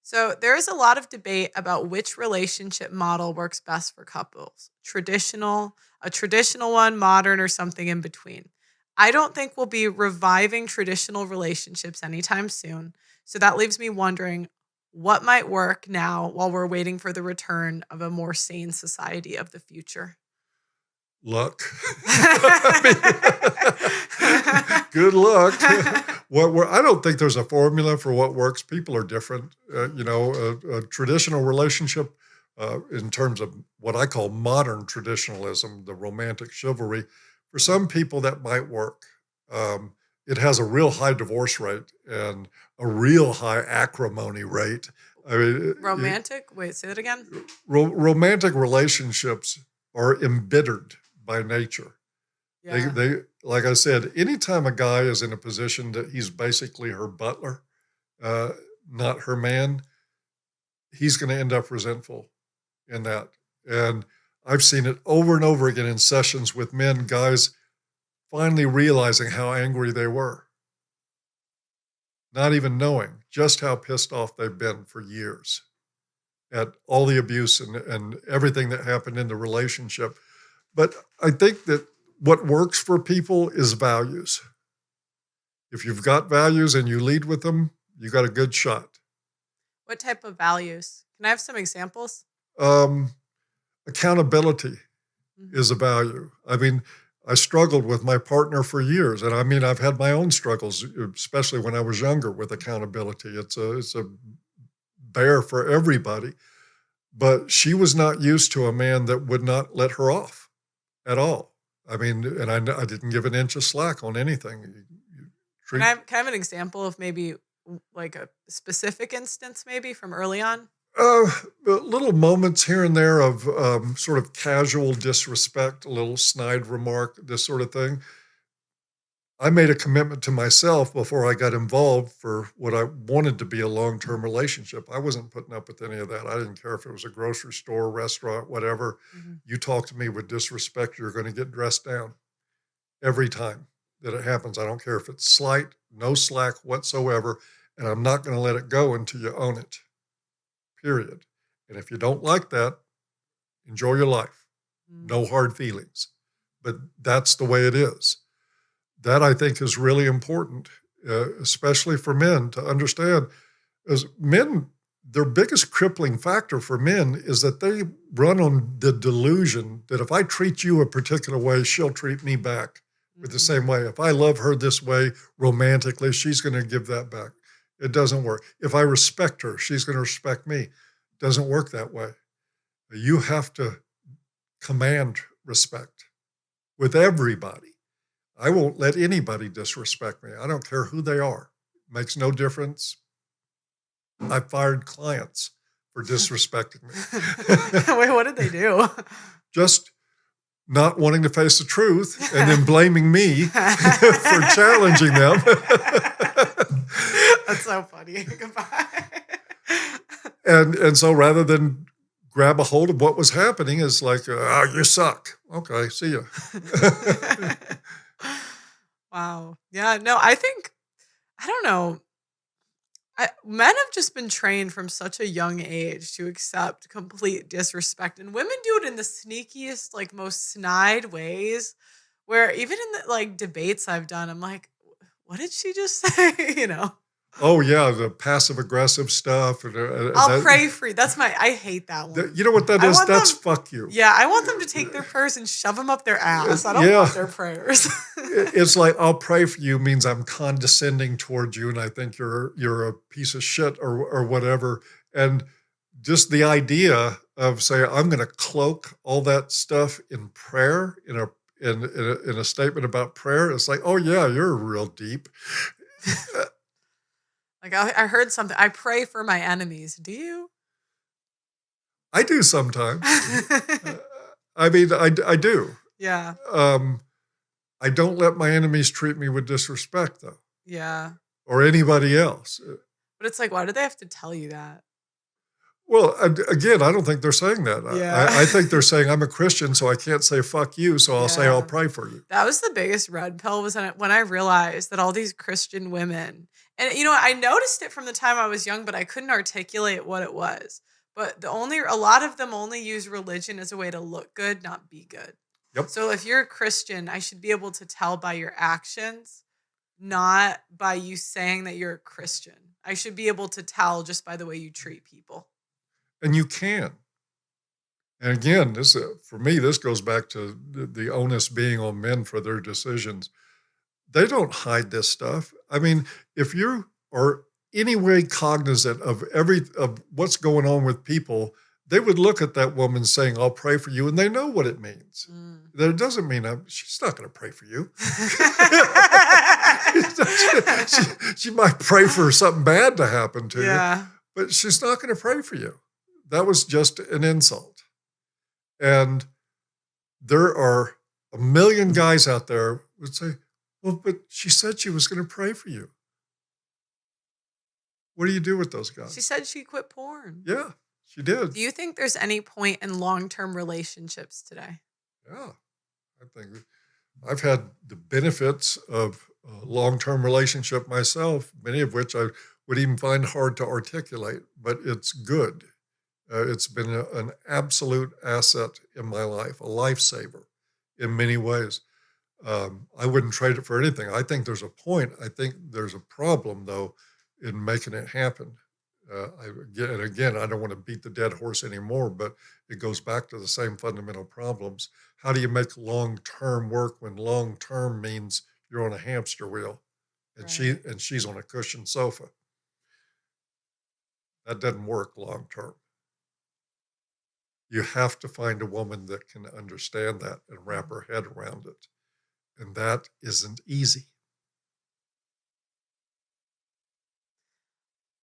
So there is a lot of debate about which relationship model works best for couples. A traditional one, modern, or something in between. I don't think we'll be reviving traditional relationships anytime soon. So that leaves me wondering what might work now while we're waiting for the return of a more sane society of the future. Luck. Good luck. I don't think there's a formula for what works. People are different. A traditional relationship, in terms of what I call modern traditionalism, the romantic chivalry, for some people that might work. It has a real high divorce rate and a real high acrimony rate. I mean, romantic? Wait, say that again. Romantic relationships are embittered by nature. Yeah. They like I said, anytime a guy is in a position that he's basically her butler, not her man, he's going to end up resentful in that. And I've seen it over and over again in sessions with men, guys finally realizing how angry they were, not even knowing just how pissed off they've been for years at all the abuse and everything that happened in the relationship. But I think that what works for people is values. If you've got values and you lead with them, you got a good shot. What type of values? Can I have some examples? Accountability is a value. I mean, I struggled with my partner for years. And I mean, I've had my own struggles, especially when I was younger, with accountability. It's a bear for everybody. But she was not used to a man that would not let her off at all. I mean, and I didn't give an inch of slack on anything. Can I have an example of maybe like a specific instance maybe from early on? Little moments here and there of sort of casual disrespect, a little snide remark, this sort of thing. I made a commitment to myself before I got involved for what I wanted to be a long-term relationship. I wasn't putting up with any of that. I didn't care if it was a grocery store, restaurant, whatever. Mm-hmm. You talk to me with disrespect, you're going to get dressed down every time that it happens. I don't care if it's slight, no slack whatsoever, and I'm not going to let it go until you own it. Period. And if you don't like that, enjoy your life. No hard feelings. But that's the way it is. That, I think, is really important, especially for men to understand. As men, their biggest crippling factor for men is that they run on the delusion that if I treat you a particular way, she'll treat me back with the same way. If I love her this way romantically, she's going to give that back. It doesn't work. If I respect her, she's going to respect me. It doesn't work that way. You have to command respect with everybody. I won't let anybody disrespect me. I don't care who they are. It makes no difference. I fired clients for disrespecting me. Wait, what did they do? Just not wanting to face the truth and then blaming me for challenging them. That's so funny. Goodbye. And so rather than grab a hold of what was happening, it's like, you suck. Okay, see ya. Wow. Yeah, no, I don't know. Men have just been trained from such a young age to accept complete disrespect. And women do it in the sneakiest, like most snide ways, where even in the like debates I've done, I'm like, what did she just say? You know? Oh, yeah, the passive-aggressive stuff. I'll pray for you. I hate that one. You know what that is? That's fuck you. Yeah, I want them to take their purse and shove them up their ass. I don't want their prayers. It's like, I'll pray for you means I'm condescending towards you and I think you're a piece of shit or whatever. And just the idea of saying, I'm going to cloak all that stuff in prayer, in a statement about prayer, it's like, oh, yeah, you're real deep. Like I heard something. I pray for my enemies. Do you? I do sometimes. I mean, I do. Yeah. I don't let my enemies treat me with disrespect, though. Yeah. Or anybody else. But it's like, why do they have to tell you that? Well, again, I don't think they're saying that. Yeah. I think they're saying I'm a Christian, so I can't say fuck you, so I'll say I'll Yeah. pray for you. That was the biggest red pill was when I realized that all these Christian women, and I noticed it from the time I was young, but I couldn't articulate what it was. But a lot of them only use religion as a way to look good, not be good. Yep. So if you're a Christian, I should be able to tell by your actions, not by you saying that you're a Christian. I should be able to tell just by the way you treat people. And you can. And again, this for me, this goes back to the onus being on men for their decisions. They don't hide this stuff. I mean, if you are any way cognizant of what's going on with people, they would look at that woman saying, I'll pray for you, and they know what it means. That it doesn't mean she's not going to pray for you. she might pray for something bad to happen to you, but she's not going to pray for you. That was just an insult. And there are a million guys out there who would say, well, but she said she was going to pray for you. What do you do with those guys? She said she quit porn. Yeah, she did. Do you think there's any point in long-term relationships today? Yeah, I think I've had the benefits of a long-term relationship myself, many of which I would even find hard to articulate, but it's good. It's been an absolute asset in my life, a lifesaver in many ways. I wouldn't trade it for anything. I think there's a point. I think there's a problem, though, in making it happen. Again, I don't want to beat the dead horse anymore, but it goes back to the same fundamental problems. How do you make long-term work when long-term means you're on a hamster wheel and she's on a cushioned sofa? That doesn't work long-term. You have to find a woman that can understand that and wrap her head around it. And that isn't easy.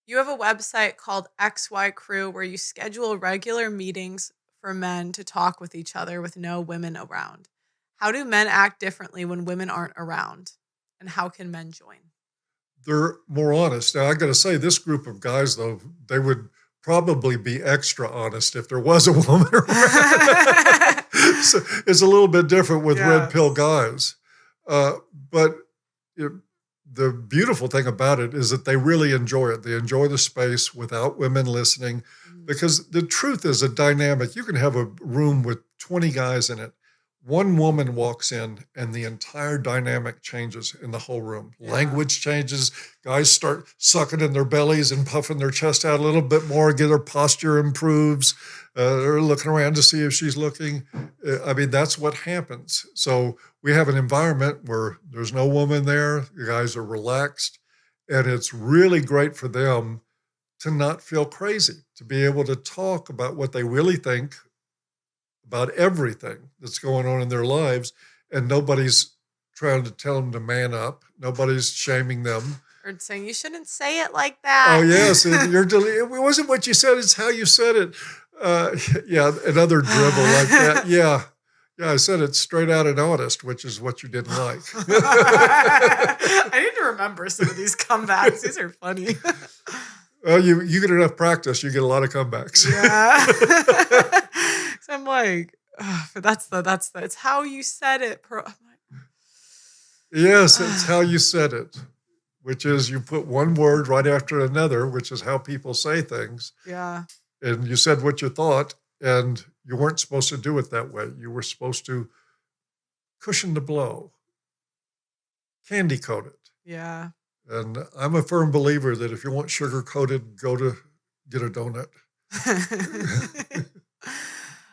You have a website called XY Crew where you schedule regular meetings for men to talk with each other with no women around. How do men act differently when women aren't around? And how can men join? They're more honest. Now, I got to say, this group of guys, though, they would probably be extra honest if there was a woman around. So it's a little bit different with red pill guys. But the beautiful thing about it is that they really enjoy it. They enjoy the space without women listening, because the truth is a dynamic. You can have a room with 20 guys in it. One woman walks in and the entire dynamic changes in the whole room. Yeah. Language changes. Guys start sucking in their bellies and puffing their chest out a little bit more. Their posture improves. They're looking around to see if she's looking. I mean, that's what happens. So we have an environment where there's no woman there. The guys are relaxed. And it's really great for them to not feel crazy, to be able to talk about what they really think about everything that's going on in their lives, and nobody's trying to tell them to man up. Nobody's shaming them. Or saying, you shouldn't say it like that. Oh, yes. It wasn't what you said, it's how you said it. Another dribble like that. Yeah, I said it straight out and honest, which is what you didn't like. I need to remember some of these comebacks. These are funny. Well, you get enough practice, you get a lot of comebacks. Yeah. So I'm like, it's how you said it. Yes, it's how you said it, which is you put one word right after another, which is how people say things. Yeah. And you said what you thought, and you weren't supposed to do it that way. You were supposed to cushion the blow, candy coat it. Yeah. And I'm a firm believer that if you want sugar coated, go to get a donut.